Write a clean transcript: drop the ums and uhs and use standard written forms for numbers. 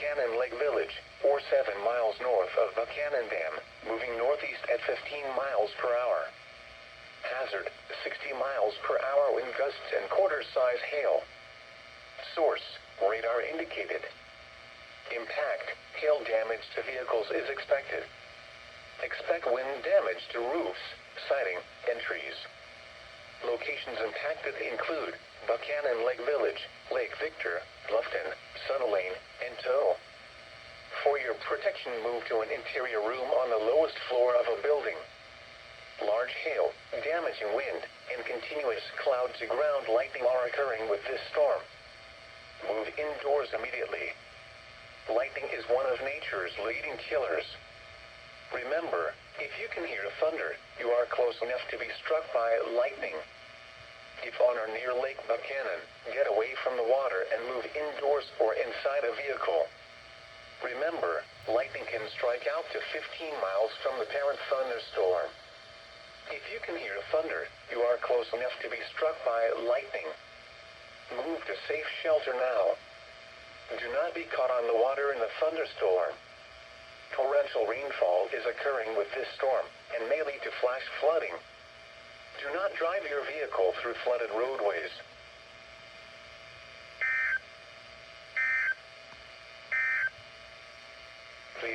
Buchanan Lake Village, or 7 miles north of Buchanan Dam, moving northeast at 15 miles per hour. Hazard, 60 miles per hour wind gusts and quarter-size hail. Source, radar indicated. Impact, hail damage to vehicles is expected. Expect wind damage to roofs, siding, and trees. Locations impacted include Buchanan Lake Village, Lake Victor, Bluffton, Sun Lane, and Tow. For your protection, move to an interior room on the lowest floor of a building. Large hail, damaging wind, and continuous cloud-to-ground lightning are occurring with this storm. Move indoors immediately. Lightning is one of nature's leading killers. Remember, if you can hear thunder, you are close enough to be struck by lightning. If on or near Lake Buchanan, get away from the water and move indoors or inside a vehicle. Remember, lightning can strike out to 15 miles from the parent thunderstorm. If you can hear thunder, you are close enough to be struck by lightning. Move to safe shelter now. Do not be caught on the water in the thunderstorm. Torrential rainfall is occurring with this storm and may lead to flash flooding. Do not drive your vehicle through flooded roadways.